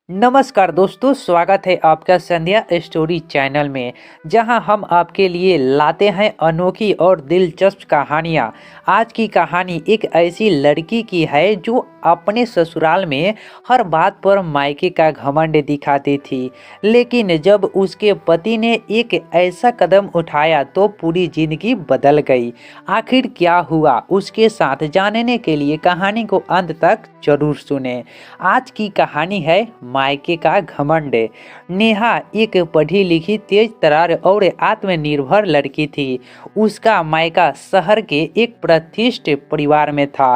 नमस्कार दोस्तों, स्वागत है आपका संध्या स्टोरी चैनल में, जहां हम आपके लिए लाते हैं अनोखी और दिलचस्प कहानियां। आज की कहानी एक ऐसी लड़की की है जो अपने ससुराल में हर बात पर मायके का घमंड दिखाती थी, लेकिन जब उसके पति ने एक ऐसा कदम उठाया तो पूरी जिंदगी बदल गई। आखिर क्या हुआ उसके साथ, जानने के लिए कहानी को अंत तक जरूर सुने। आज की कहानी है मायके का घमंड। नेहा एक पढ़ी लिखी, तेज तर्रार और आत्मनिर्भर लड़की थी। उसका मायका शहर के एक प्रतिष्ठित परिवार में था।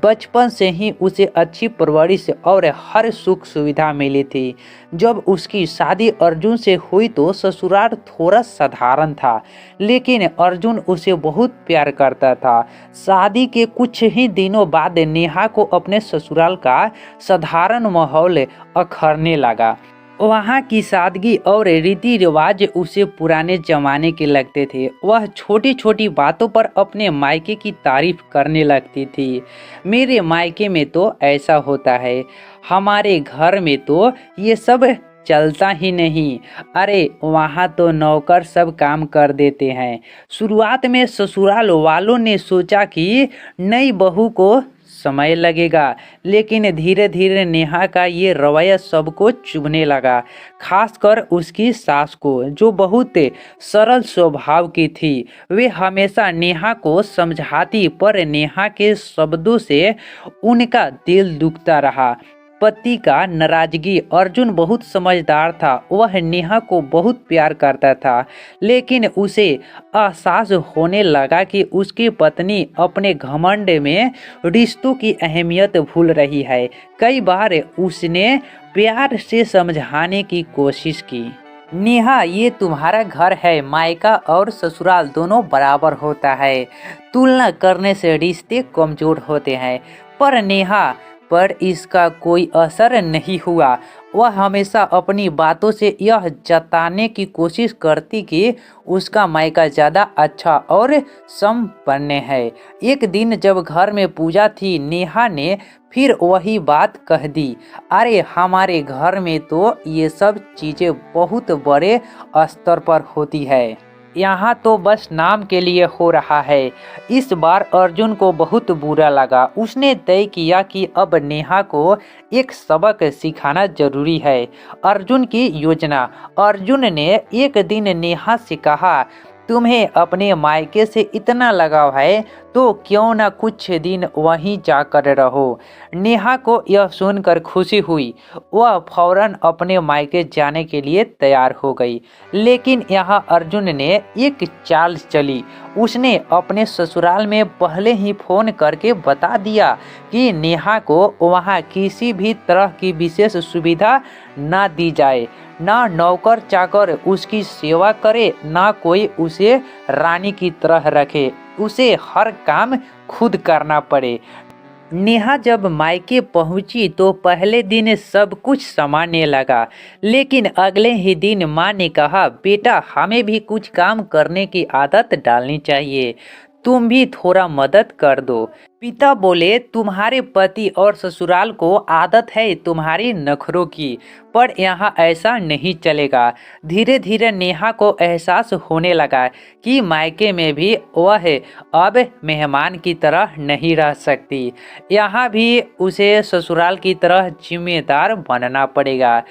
बचपन से ही उसे अच्छी परवरिश और हर सुख सुविधा मिली थी। जब उसकी शादी अर्जुन से हुई तो ससुराल थोड़ा साधारण था, लेकिन अर्जुन उसे बहुत प्यार करता था। शादी के कुछ ही दिनों बाद नेहा को अपने ससुराल का साधारण माहौल अखरने लगा। वहाँ की सादगी और रीति रिवाज उसे पुराने जमाने के लगते थे। वह छोटी छोटी बातों पर अपने मायके की तारीफ करने लगती थी। मेरे मायके में तो ऐसा होता है, हमारे घर में तो ये सब चलता ही नहीं। अरे वहाँ तो नौकर सब काम कर देते हैं। शुरुआत में ससुराल वालों ने सोचा कि नई बहू को समय लगेगा, लेकिन धीरे धीरे नेहा का ये रवैया सबको चुभने लगा, खासकर उसकी सास को, जो बहुत सरल स्वभाव की थी। वे हमेशा नेहा को समझाती, पर नेहा के शब्दों से उनका दिल दुखता रहा। पति का नाराजगी। अर्जुन बहुत समझदार था। वह नेहा को बहुत प्यार करता था, लेकिन उसे एहसास होने लगा कि उसकी पत्नी अपने घमंड में रिश्तों की अहमियत भूल रही है। कई बार उसने प्यार से समझाने की कोशिश की। नेहा, ये तुम्हारा घर है, मायका और ससुराल दोनों बराबर होता है। तुलना करने से रिश्ते कमजोर होते हैं। पर नेहा पर इसका कोई असर नहीं हुआ। वह हमेशा अपनी बातों से यह जताने की कोशिश करती कि उसका मायका ज़्यादा अच्छा और संपन्न है। एक दिन जब घर में पूजा थी, नेहा ने फिर वही बात कह दी। अरे हमारे घर में तो ये सब चीज़ें बहुत बड़े स्तर पर होती है, यहाँ तो बस नाम के लिए हो रहा है। इस बार अर्जुन को बहुत बुरा लगा। उसने तय किया कि अब नेहा को एक सबक सिखाना जरूरी है। अर्जुन की योजना। अर्जुन ने एक दिन नेहा से कहा, तुम्हें अपने मायके से इतना लगाव है तो क्यों ना कुछ दिन वहीं जाकर रहो। नेहा को यह सुनकर खुशी हुई। वह फौरन अपने मायके जाने के लिए तैयार हो गई। लेकिन यहाँ अर्जुन ने एक चाल चली। उसने अपने ससुराल में पहले ही फोन करके बता दिया कि नेहा को वहाँ किसी भी तरह की विशेष सुविधा ना दी जाए, ना नौकर चाकर उसकी सेवा करे, ना कोई उसे रानी की तरह रखे। उसे हर काम खुद करना पड़े। नेहा जब मायके पहुंची तो पहले दिन सब कुछ सामान्य लगा, लेकिन अगले ही दिन माँ ने कहा, बेटा हमें भी कुछ काम करने की आदत डालनी चाहिए, तुम भी थोड़ा मदद कर दो। पिता बोले, तुम्हारे पति और ससुराल को आदत है तुम्हारी नखरों की, पर यहाँ ऐसा नहीं चलेगा। धीरे धीरे नेहा को एहसास होने लगा कि मायके में भी वह अब मेहमान की तरह नहीं रह सकती। यहाँ भी उसे ससुराल की तरह जिम्मेदार बनना पड़ेगा।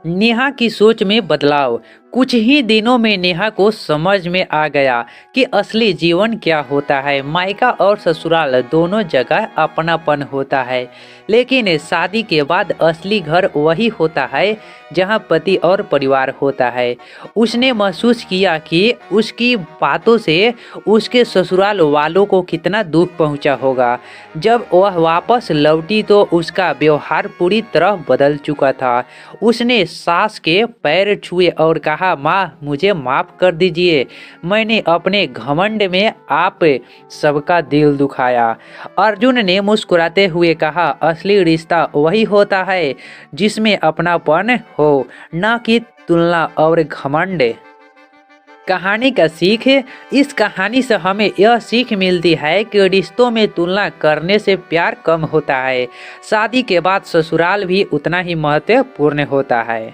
नेहा की सोच में बदलाव। कुछ ही दिनों में नेहा को समझ में आ गया कि असली जीवन क्या होता है। मायका और ससुराल दोनों जगह अपनापन होता है, लेकिन शादी के बाद असली घर वही होता है जहां पति और परिवार होता है। उसने महसूस किया कि उसकी बातों से उसके ससुराल वालों को कितना दुख पहुंचा होगा। जब वह वापस लौटी तो उसका व्यवहार पूरी तरह बदल चुका था। उसने सास के पैर छुए और कहा, माँ मुझे माफ कर दीजिए, मैंने अपने घमंड में आप सबका दिल दुखाया। अर्जुन ने मुस्कुराते हुए कहा, असली रिश्ता वही होता है जिसमें अपनापन हो, न कि तुलना और घमंड। कहानी का सीख है। इस कहानी से हमें यह सीख मिलती है कि रिश्तों में तुलना करने से प्यार कम होता है। शादी के बाद ससुराल भी उतना ही महत्वपूर्ण होता है।